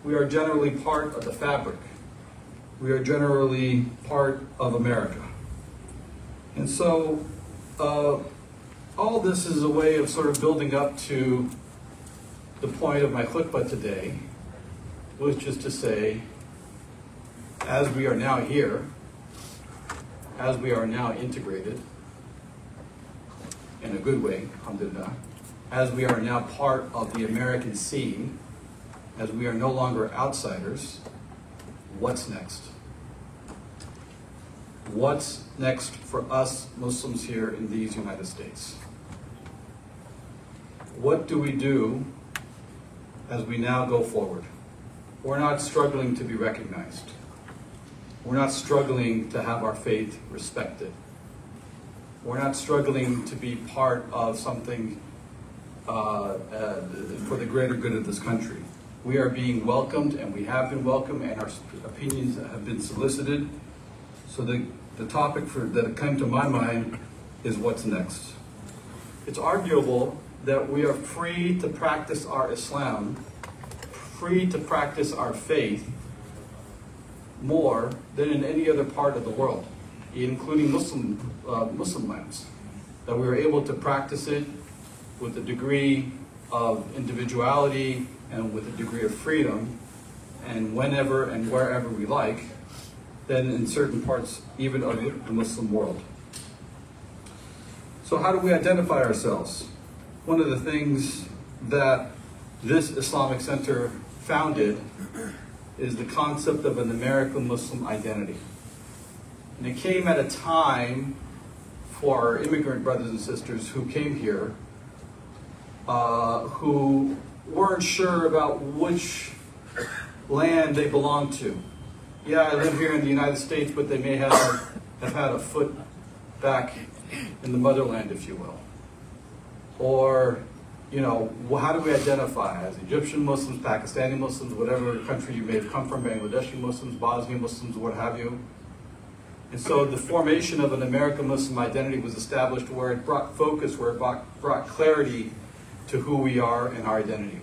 We are generally part of the fabric. We are generally part of America. And so all this is a way of sort of building up to the point of my khutbah today, which is to say, as we are now here, as we are now integrated, in a good way, alhamdulillah, as we are now part of the American scene, as we are no longer outsiders, what's next? What's next for us Muslims here in these United States? What do we do as we now go forward? We're not struggling to be recognized. We're not struggling to have our faith respected. We're not struggling to be part of something for the greater good of this country. We are being welcomed, and we have been welcomed, and our opinions have been solicited. So the topic that came to my mind is what's next. It's arguable that we are free to practice our Islam, free to practice our faith more than in any other part of the world, including Muslim lands. That we are able to practice it with a degree of individuality and with a degree of freedom, and whenever and wherever we like, than in certain parts even of the Muslim world. So how do we identify ourselves? One of the things that this Islamic Center founded is the concept of an American Muslim identity. And it came at a time for our immigrant brothers and sisters who came here who weren't sure about which land they belonged to. Yeah, I live here in the United States, but they may have had a foot back in the motherland, if you will. Or, you know, how do we identify as Egyptian Muslims, Pakistani Muslims, whatever country you may have come from, Bangladeshi Muslims, Bosnian Muslims, what have you. And so the formation of an American Muslim identity was established where it brought focus, where it brought clarity to who we are and our identity.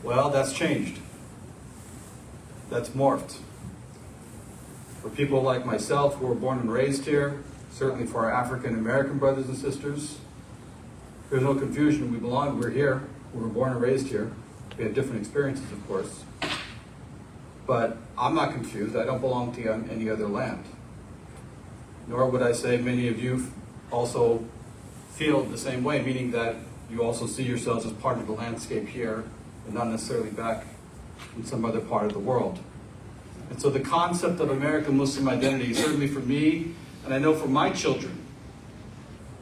Well, that's changed. That's morphed. For people like myself who were born and raised here, certainly for our African American brothers and sisters, there's no confusion. We belong, we're here, we were born and raised here. We have different experiences, of course. But I'm not confused. I don't belong to any other land. Nor would I say many of you also feel the same way, meaning that you also see yourselves as part of the landscape here and not necessarily back in some other part of the world. And so the concept of American Muslim identity, certainly for me, and I know for my children,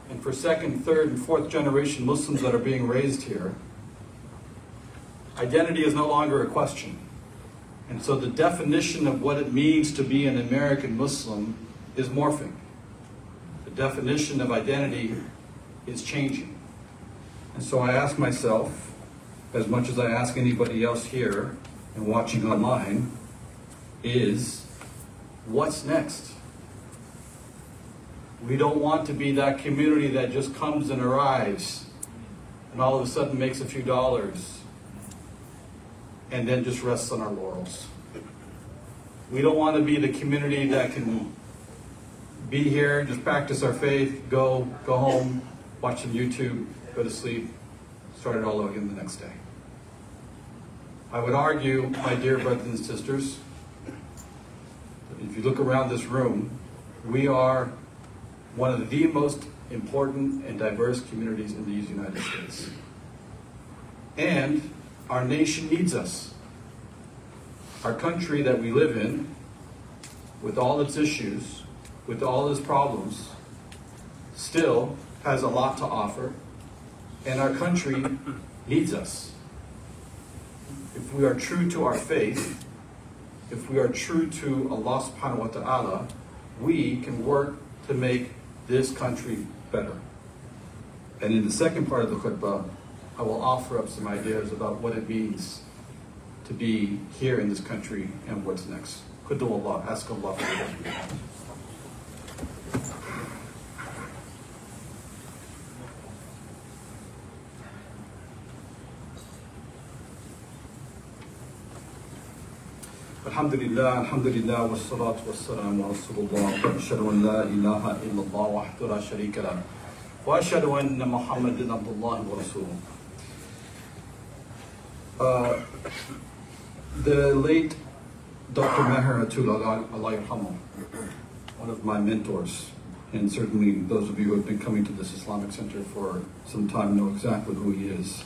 and for second, third, and fourth generation Muslims that are being raised here, identity is no longer a question. And so the definition of what it means to be an American Muslim is morphing. The definition of identity is changing. And so I ask myself, as much as I ask anybody else here and watching online, is what's next? We don't want to be that community that just comes and arrives and all of a sudden makes a few dollars and then just rests on our laurels. We don't want to be the community that can be here, just practice our faith, go home, watch some YouTube, go to sleep, start it all over again the next day. I would argue, my dear brothers and sisters, if you look around this room, we are one of the most important and diverse communities in these United States. And our nation needs us. Our country that we live in, with all its issues, with all its problems, still has a lot to offer, and our country needs us. If we are true to our faith, if we are true to Allah subhanahu wa ta'ala, we can work to make this country better. And in the second part of the khutbah, I will offer up some ideas about what it means to be here in this country and what's next. Khuddu Allah, ask Allah for the best. Alhamdulillah, wassalatu wassalamu ala Rasulullah, ashhadu an la ilaha illallah wahdahu la sharika lah, wa ashhadu anna Muhammadan abdullahi wa rasuluh. The late Dr. Meher Atul, Allah yarhamu, one of my mentors, and certainly those of you who have been coming to this Islamic Center for some time know exactly who he is.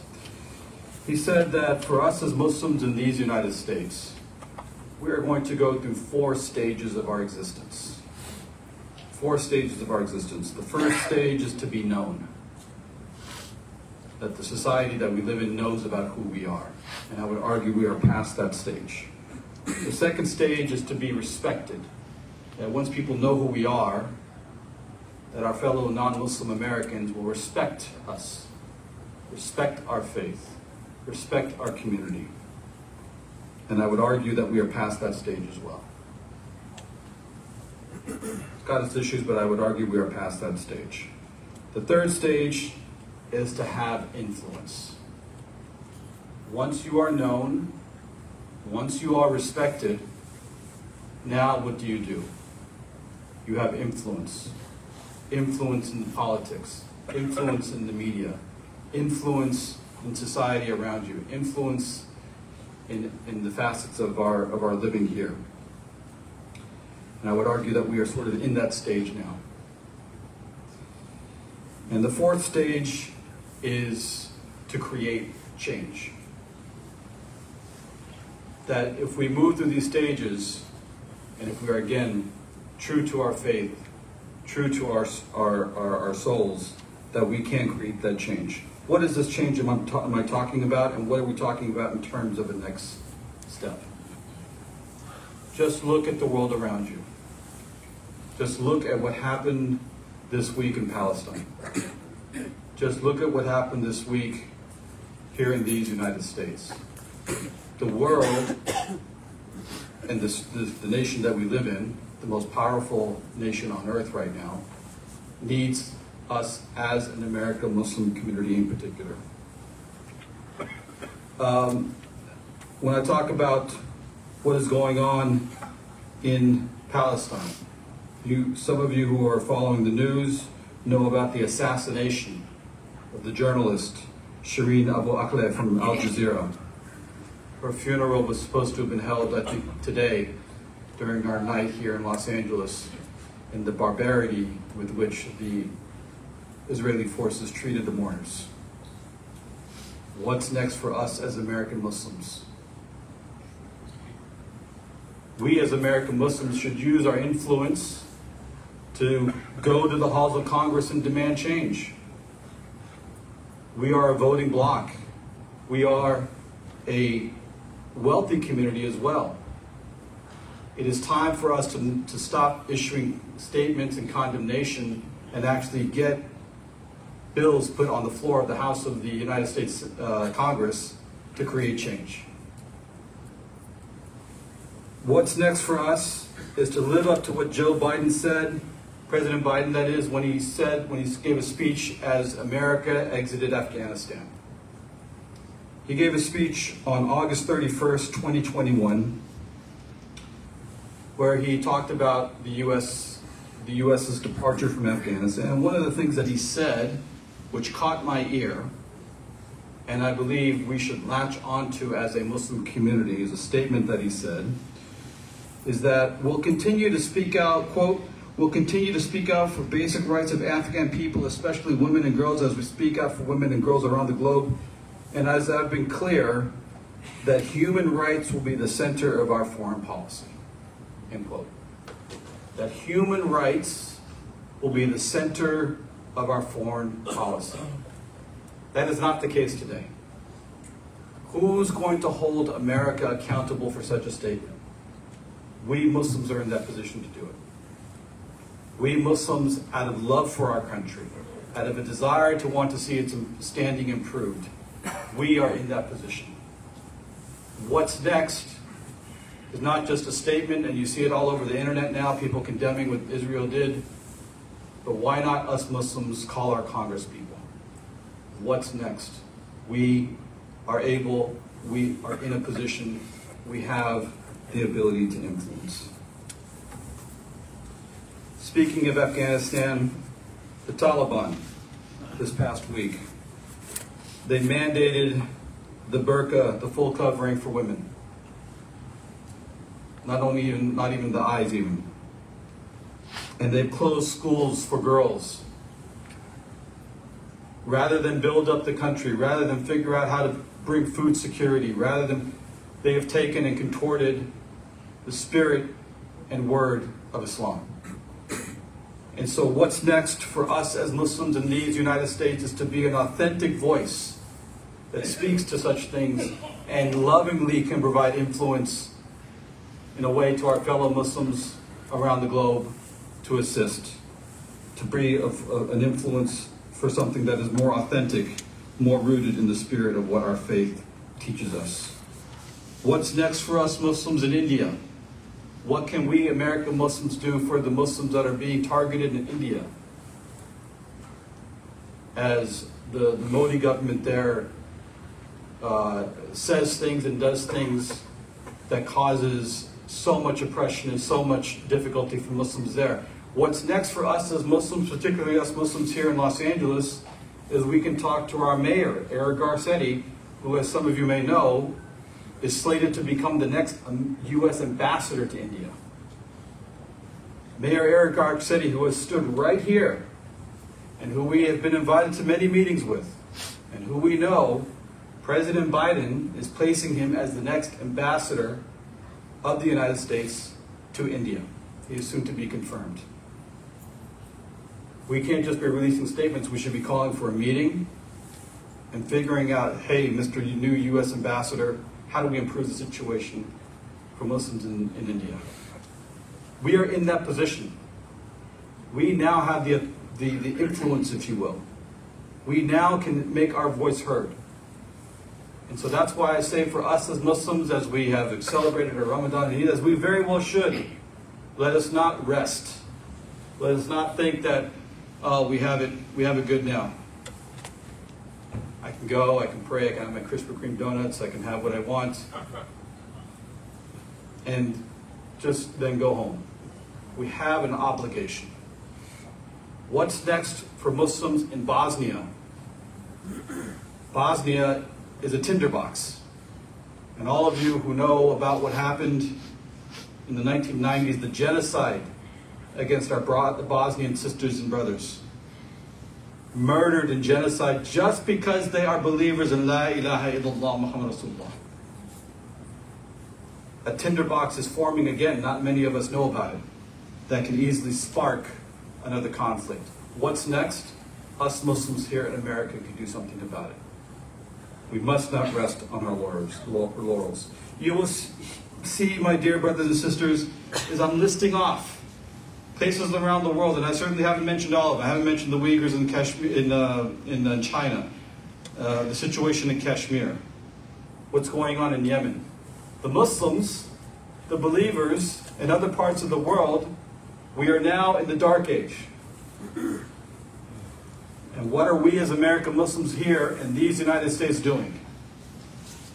He said that for us as Muslims in these United States, we are going to go through 4 stages of our existence. 4 stages of our existence. The first stage is to be known. That the society that we live in knows about who we are. And I would argue we are past that stage. The second stage is to be respected. That once people know who we are, that our fellow non-Muslim Americans will respect us, respect our faith, respect our community. And I would argue that we are past that stage as well. It's got its issues, but I would argue we are past that stage. The third stage is to have influence. Once you are known, once you are respected, now what do? You have influence. Influence in politics, influence in the media, influence in society around you, influence in the facets of our living here. And I would argue that we are sort of in that stage now. And the fourth stage is to create change. That if we move through these stages, and if we are again true to our faith, true to our souls, that we can create that change. What is this change am I talking about, and what are we talking about in terms of the next step? Just look at the world around you. Just look at what happened this week in Palestine. Just look at what happened this week here in these United States. The world and the nation that we live in, the most powerful nation on earth right now, needs us as an American Muslim community in particular. When I talk about what is going on in Palestine, some of you who are following the news know about the assassination of the journalist Shireen Abu Akleh from Al Jazeera. Her funeral was supposed to have been held, I think, today during our night here in Los Angeles, and the barbarity with which the Israeli forces treated the mourners. What's next for us as American Muslims? We as American Muslims should use our influence to go to the halls of Congress and demand change. We are a voting bloc. We are a wealthy community as well. It is time for us to stop issuing statements and condemnation and actually get bills put on the floor of the House of the United States Congress to create change. What's next for us is to live up to what Joe Biden said, President Biden that is, when he gave a speech as America exited Afghanistan. He gave a speech on August 31st, 2021, where he talked about the U.S.'s departure from Afghanistan. And one of the things that he said, which caught my ear, and I believe we should latch onto as a Muslim community, is a statement that he said, is that we'll continue to speak out, quote, we'll continue to speak out for basic rights of Afghan people, especially women and girls, as we speak out for women and girls around the globe. And as I've been clear, that human rights will be the center of our foreign policy, end quote. That human rights will be the center of our foreign policy. That is not the case today. Who's going to hold America accountable for such a statement? We Muslims are in that position to do it. We Muslims, out of love for our country, out of a desire to want to see its standing improved, we are in that position. What's next is not just a statement, and you see it all over the internet now, people condemning what Israel did, but why not us Muslims call our Congress people? What's next? We are in a position, we have the ability to influence. Speaking of Afghanistan, the Taliban, this past week, they mandated the burqa, the full covering for women. Not even the eyes even. And they've closed schools for girls. Rather than build up the country, rather than figure out how to bring food security, rather than they have taken and contorted the spirit and word of Islam. And so what's next for us as Muslims in these United States is to be an authentic voice that speaks to such things and lovingly can provide influence in a way to our fellow Muslims around the globe to assist, to be an influence for something that is more authentic, more rooted in the spirit of what our faith teaches us. What's next for us Muslims in India? What can we American Muslims do for the Muslims that are being targeted in India? As the Modi government there says things and does things that causes so much oppression and so much difficulty for Muslims there. What's next for us as Muslims, particularly us Muslims here in Los Angeles, is we can talk to our mayor, Eric Garcetti, who, as some of you may know, is slated to become the next U.S. ambassador to India. Mayor Eric Garcetti, who has stood right here, and who we have been invited to many meetings with, and who we know President Biden is placing him as the next ambassador of the United States to India. He is soon to be confirmed. We can't just be releasing statements. We should be calling for a meeting and figuring out, hey, Mr. New U.S. Ambassador, how do we improve the situation for Muslims in India? We are in that position. We now have the influence, if you will. We now can make our voice heard. And so that's why I say for us as Muslims, as we have celebrated our Ramadan and Eid, as we very well should, let us not rest. Let us not think that we have it good now. I can go, I can pray, I can have my Krispy Kreme donuts, I can have what I want, and just then go home. We have an obligation. What's next for Muslims in Bosnia? Bosnia is a tinderbox. And all of you who know about what happened in the 1990s, the genocide against our Bosnian sisters and brothers, murdered in genocide just because they are believers in La ilaha illallah Muhammad Rasulullah. A tinderbox is forming again, not many of us know about it, that can easily spark another conflict. What's next? Us Muslims here in America can do something about it. We must not rest on our laurels. You will see, my dear brothers and sisters, as I'm listing off places around the world, and I certainly haven't mentioned all of them. I haven't mentioned the Uyghurs in Kashmir, in China, the situation in Kashmir, what's going on in Yemen. The Muslims, the believers in other parts of the world, we are now in the dark age. And what are we as American Muslims here in these United States doing?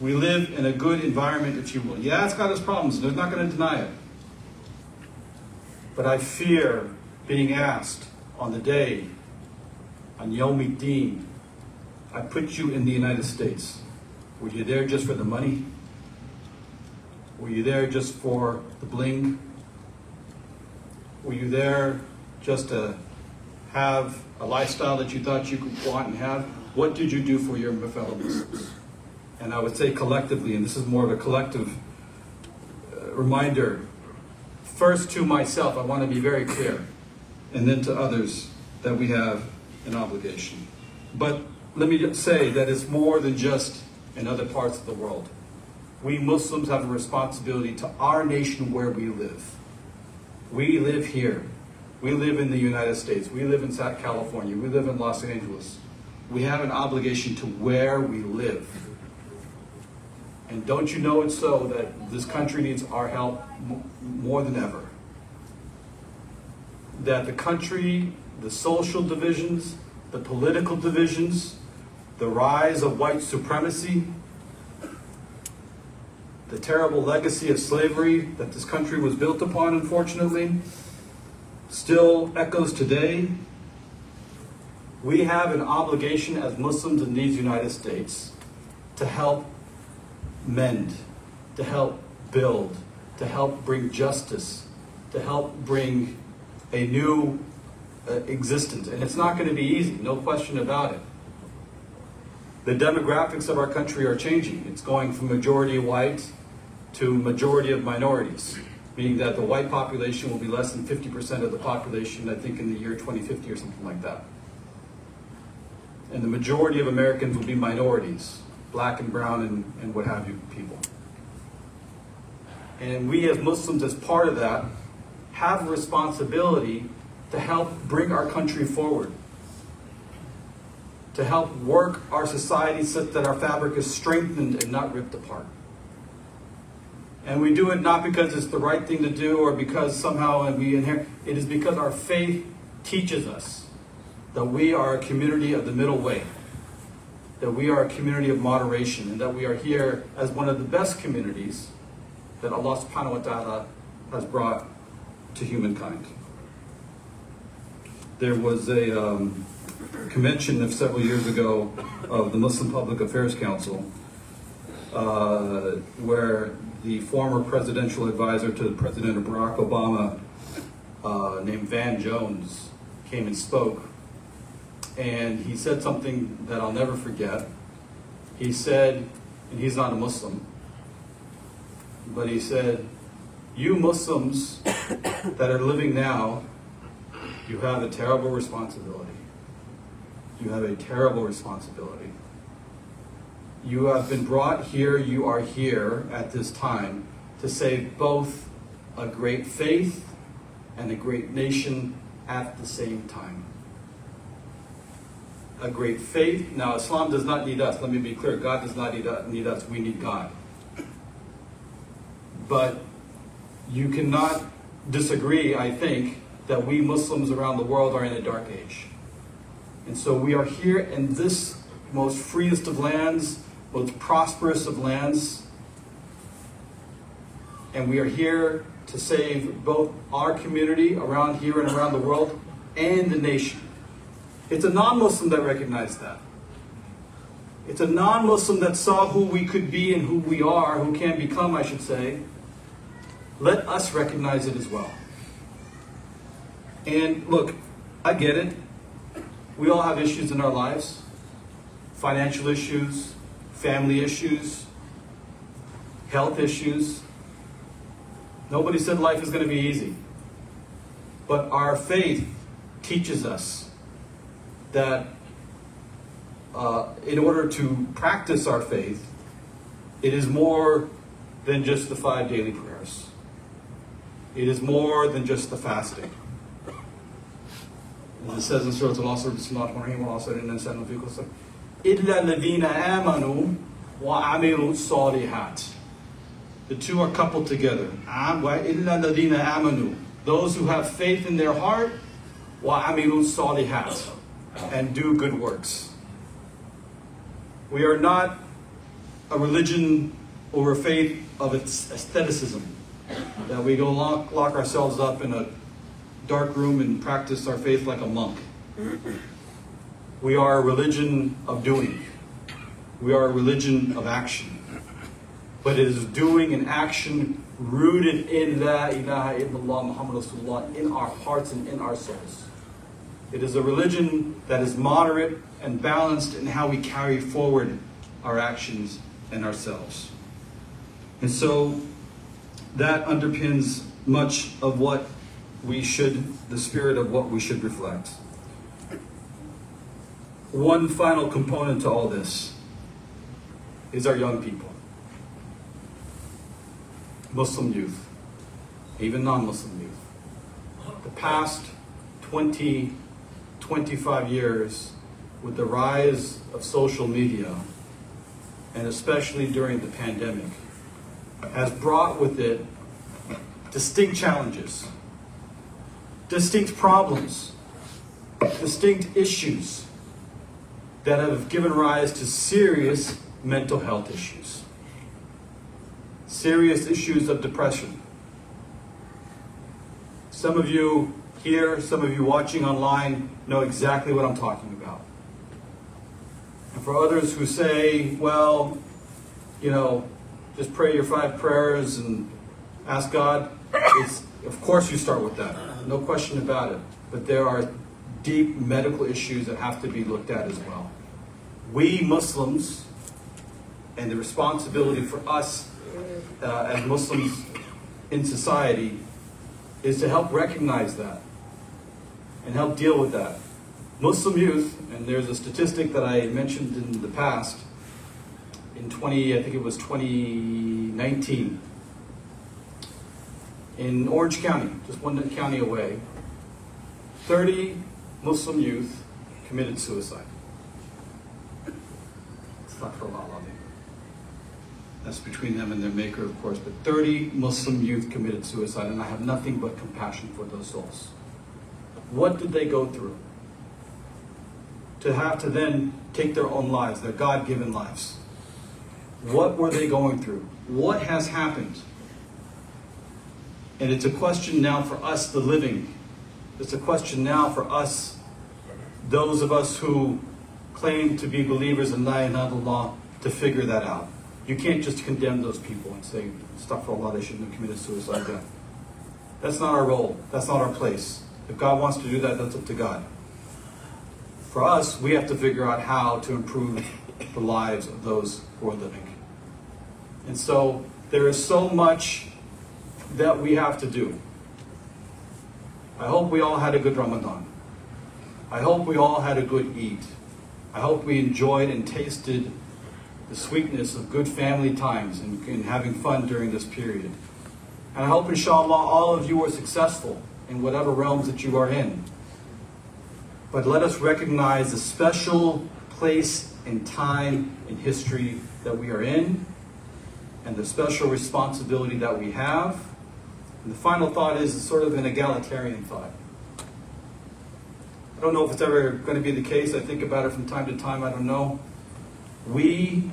We live in a good environment, if you will. Yeah, it's got its problems. They're not going to deny it. But I fear being asked on the day, on Yawm Deen, I put you in the United States. Were you there just for the money? Were you there just for the bling? Were you there just to have a lifestyle that you thought you could want and have? What did you do for your fellow Muslims? And I would say collectively, and this is more of a collective reminder, first to myself, I want to be very clear, and then to others, that we have an obligation. But let me just say that it's more than just in other parts of the world. We Muslims have a responsibility to our nation where we live. We live here. We live in the United States. We live in South California. We live in Los Angeles. We have an obligation to where we live. And don't you know it so that this country needs our help more than ever? That the country, the social divisions, the political divisions, the rise of white supremacy, the terrible legacy of slavery that this country was built upon, unfortunately, still echoes today. We have an obligation as Muslims in these United States to help mend, to help build, to help bring justice, to help bring a new existence. And it's not going to be easy, no question about it. The demographics of our country are changing. It's going from majority white to majority of minorities, meaning that the white population will be less than 50% of the population, I think, in the year 2050 or something like that. And the majority of Americans will be minorities, black and brown and what have you people. And we as Muslims, as part of that, have a responsibility to help bring our country forward, to help work our society such that our fabric is strengthened and not ripped apart. And we do it not because it's the right thing to do or because somehow we inherit. It is because our faith teaches us that we are a community of the middle way, that we are a community of moderation, and that we are here as one of the best communities that Allah subhanahu wa ta'ala has brought to humankind. There was a convention of several years ago of the Muslim Public Affairs Council where the former presidential advisor to President Barack Obama named Van Jones came and spoke. And he said something that I'll never forget. He said, and he's not a Muslim, but he said, you Muslims that are living now, you have a terrible responsibility. You have a terrible responsibility. You have been brought here, you are here at this time to save both a great faith and a great nation at the same time. A great faith. Now, Islam does not need us. Let me be clear. God does not need us. We need God. But you cannot disagree, I think, that we Muslims around the world are in a dark age. And so we are here in this most freest of lands, most prosperous of lands, and we are here to save both our community around here and around the world and the nation. It's a non-Muslim that recognized that. It's a non-Muslim that saw who we could be and who we are, who can become, I should say. Let us recognize it as well. And look, I get it. We all have issues in our lives. Financial issues, family issues, health issues. Nobody said life is going to be easy. But our faith teaches us that in order to practice our faith, it is more than just the 5 daily prayers. It is more than just the fasting. As it says in Surah Al-Asr, Bismillahir-Rahmanir-Rahim, wa asr inna al-insana lafi khusr. Illa alladhina amanu wa amilu salihat. The two are coupled together. Illa alladhina amanu. Those who have faith in their heart, wa amilu salihat, and do good works. We are not a religion or a faith of its aestheticism, that we go lock ourselves up in a dark room and practice our faith like a monk. We are a religion of doing. We are a religion of action. But it is doing and action rooted in La ilaha illallah Muhammad Rasulullah in our hearts and in our souls. It is a religion that is moderate and balanced in how we carry forward our actions and ourselves. And so that underpins much of what we should, the spirit of what we should reflect. One final component to all this is our young people. Muslim youth, even non-Muslim youth. The past 20, 25 years, with the rise of social media, and especially during the pandemic, has brought with it distinct challenges, distinct problems, distinct issues that have given rise to serious mental health issues. serious issues of depression. Some of you here, some of you watching online know exactly what I'm talking about. And for others who say, well, you know, just pray your 5 prayers and ask God, of course you start with that, no question about it. But there are deep medical issues that have to be looked at as well. We Muslims, and the responsibility for us as Muslims in society, is to help recognize that and help deal with that. Muslim youth, and there's a statistic that I mentioned in the past, in I think it was 2019, in Orange County, just one county away, 30 Muslim youth committed suicide. That's between them and their maker, of course, but 30 Muslim youth committed suicide, and I have nothing but compassion for those souls. What did they go through to have to then take their own lives, their God-given lives? What were they going through? What has happened? And it's a question now for us, the living. It's a question now for us, those of us who claim to be believers in La ilaha illallah, to figure that out. You can't just condemn those people and say, astaghfirullah, they shouldn't have committed suicide then. That's not our role. That's not our place. If God wants to do that, that's up to God. For us, we have to figure out how to improve the lives of those who are living. And so, there is so much that we have to do. I hope we all had a good Ramadan. I hope we all had a good Eid. I hope we enjoyed and tasted the sweetness of good family times and having fun during this period. And I hope, inshallah, all of you are successful in whatever realms that you are in. But let us recognize the special place and time in history that we are in, and the special responsibility that we have. And the final thought is sort of an egalitarian thought. I don't know if it's ever going to be the case. I think about it from time to time. I don't know. We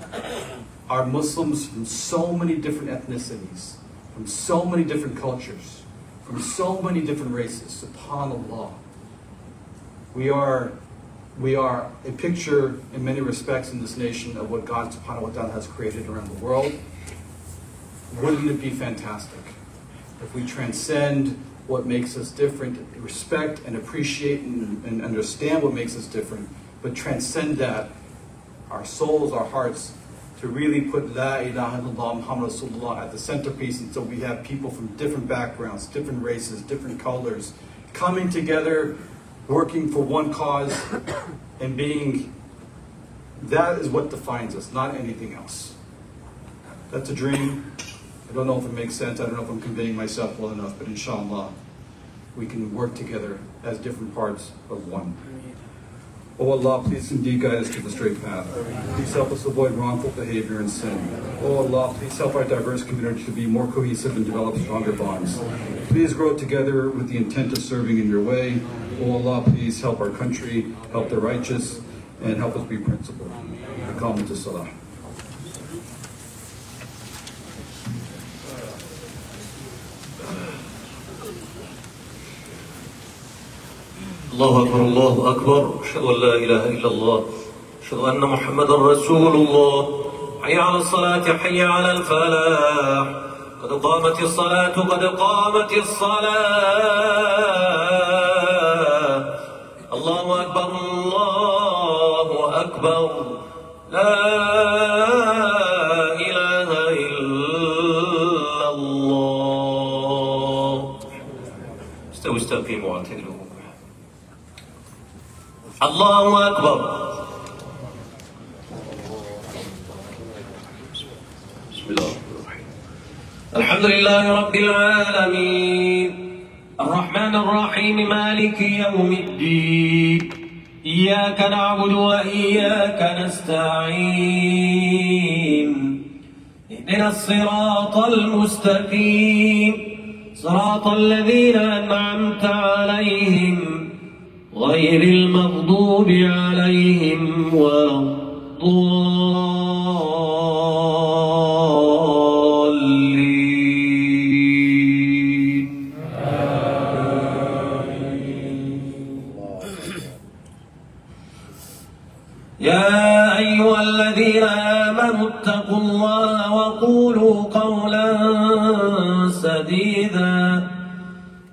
are Muslims from so many different ethnicities, from so many different cultures, from so many different races. SubhanAllah. We are a picture in many respects in this nation of what God subhanahu wa ta'ala has created around the world. Wouldn't it be fantastic if we transcend what makes us different, respect and appreciate and understand what makes us different, but transcend that, our souls, our hearts, to really put La ilaha illallah Muhammad Rasulullah at the centerpiece, and so we have people from different backgrounds, different races, different colors, coming together, working for one cause, and being, that is what defines us, not anything else. That's a dream. I don't know if it makes sense. I don't know if I'm conveying myself well enough, but inshallah, we can work together as different parts of one. Oh Allah, please indeed guide us to the straight path. Please help us avoid wrongful behavior and sin. Oh Allah, please help our diverse community to be more cohesive and develop stronger bonds. Please grow together with the intent of serving in your way. Oh Allah, please help our country, help the righteous, and help us be principled. Iqamat as-salah. الله أكبر الله أكبر أشهد أن لا إله إلا الله أشهد أن محمدا رسول الله حي على الصلاة حي على الفلاح قد قامت الصلاة قد قامت الصلاة الله أكبر الله أكبر لا إله إلا الله استووا استقيموا واعتدلوا الله أكبر بسم الله الرحمن الرحيم الحمد لله رب العالمين الرحمن الرحيم مالك يوم الدين إياك نعبد وإياك نستعين اهدنا الصراط المستقيم صراط الذين أنعمت عليهم غير المغضوب عليهم ولا الضالين واتقوا الله وقولوا قولا سديدا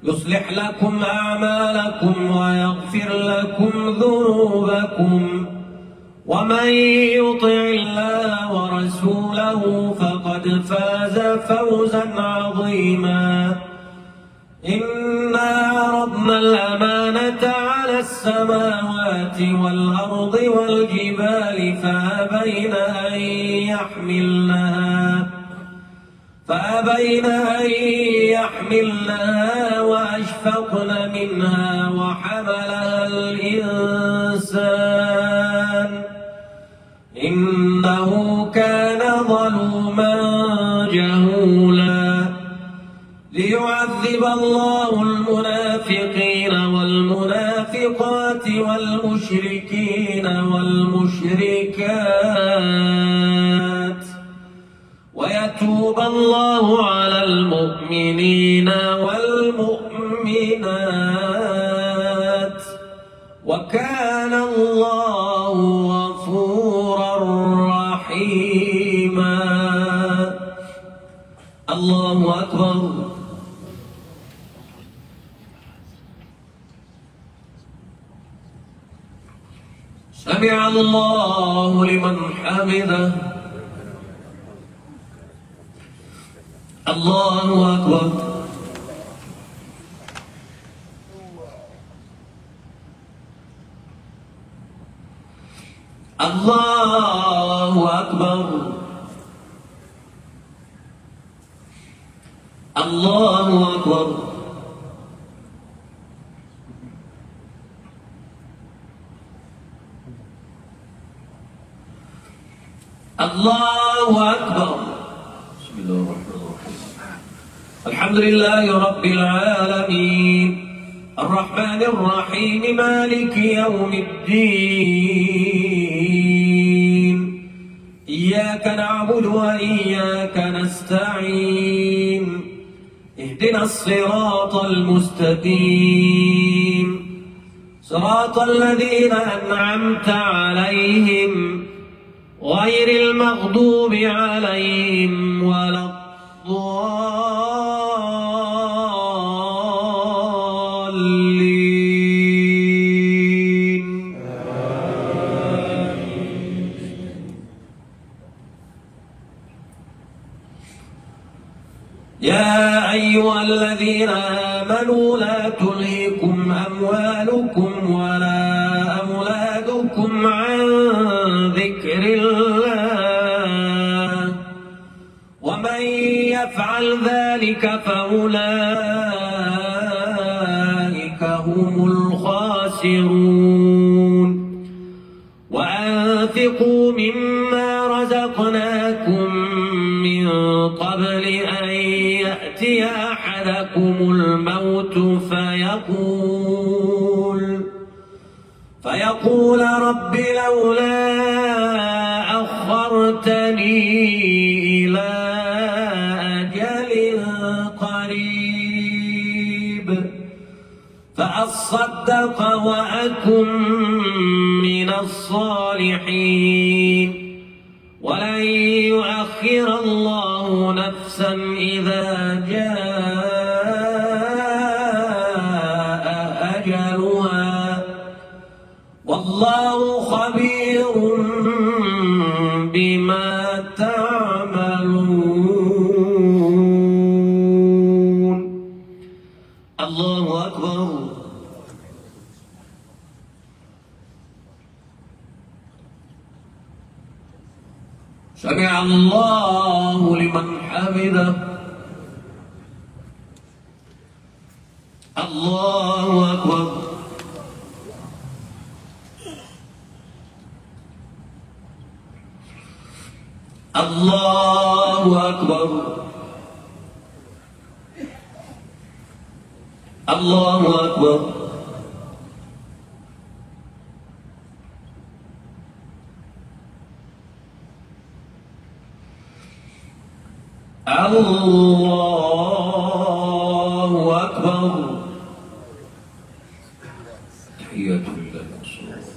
يصلح لكم أعمالكم ويغفر لكم ذنوبكم ومن يطع الله ورسوله فقد فاز فوزا عظيما. إنا عرضنا الأمانة على السماوات والأرض والجبال فأبين أن يحملنها وأشفقن منها وحملها الإنسان إنه كان ظلوما جهولا. ليعذب الله المنافقين والمنافقات والمشركين والمشركات ويتوب الله على المؤمنين والمؤمنات وكان الله غفورا رحيما. الله أكبر. سمع الله لمن حمده. الله أكبر. الله أكبر. الله أكبر. الله أكبر. بسم الله الرحمن الرحيم. الحمد لله رب العالمين الرحمن الرحيم مالك يوم الدين إياك نعبد وإياك نستعين اهدنا الصراط المستقيم صراط الذين أنعمت عليهم غير المغضوب عليهم ولا الضالين. يا أيها الذين آمنوا لا تلهكم أموالكم ولا أولادكم عن ذكر الله ومن يفعل ذلك فأولئك هم الخاسرون. وأنفقوا مما رزقناكم من قبل أن يأتي أحدكم الموت فيقول رب لولا أخرتني إلى أجل قريب فأصدق وأكن من الصالحين ولن يؤخر الله نفسا إذا جاء أجلها والله خبير بما تعملون. الله أكبر. سمع الله لمن حمده. الله أكبر. الله أكبر. الله أكبر. الله أكبر. تحيات لله والصلاة.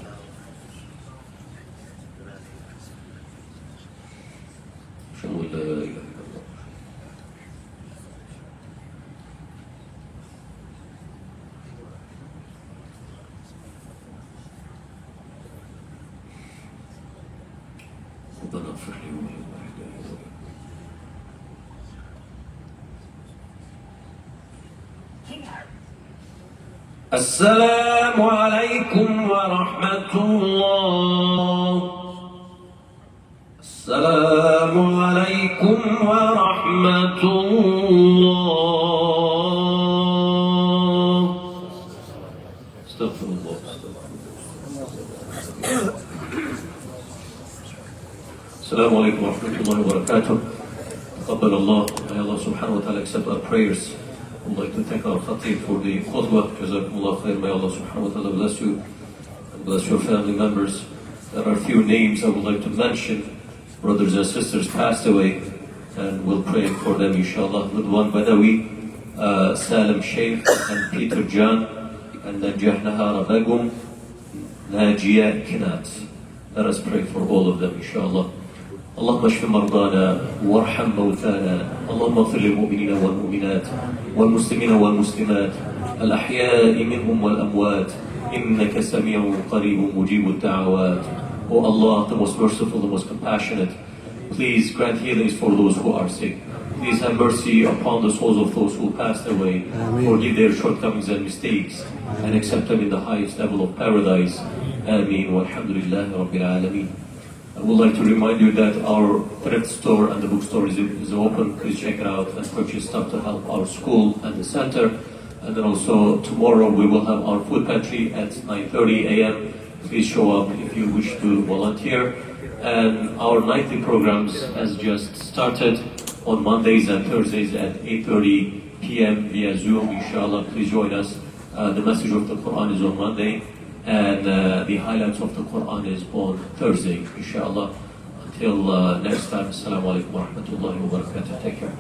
السلام عليكم ورحمة الله. السلام عليكم ورحمة الله. استغفر الله. السلام عليكم ورحمة الله وبركاته. تقبل الله. May Allah subhanahu wa ta'ala accept our prayers. I'd like to thank our Khatib for the Khutbah. Jazakumullah khair. May Allah subhanahu wa ta'ala bless you and bless your family members. There are a few names I would like to mention. Brothers and sisters passed away, and we'll pray for them inshallah. Ridwan Badawi, Salim Sheikh, and Peter Jan, and then Jahnahara Begum, Najia Kinat. Let us pray for all of them inshallah. اللهم اشف مرضانا وارحم موتانا اللهم اغفر للمؤمنين والمؤمنات والمسلمين والمسلمات الأحياء منهم والأموات إنك سميع قريب مجيب الدعوات. O Allah, the most merciful, the most compassionate, please grant healings for those who are sick. Please have mercy upon the souls of those who passed away. Forgive their shortcomings and mistakes and accept them in the highest level of paradise. Ameen. Walhamdulillahi Rabbil Alameen. I would like to remind you that our thrift store and the bookstore is open. Please check it out and purchase stuff to help our school and the center. And then also tomorrow we will have our food pantry at 9:30 a.m. Please show up if you wish to volunteer. And our nightly programs has just started on Mondays and Thursdays at 8:30 p.m. via Zoom. Inshallah, please join us. The message of the Quran is on Monday. And the highlights of the Quran is on Thursday, inshallah. Until next time, assalamu alaikum wa rahmatullahi wa barakatuh. Take care.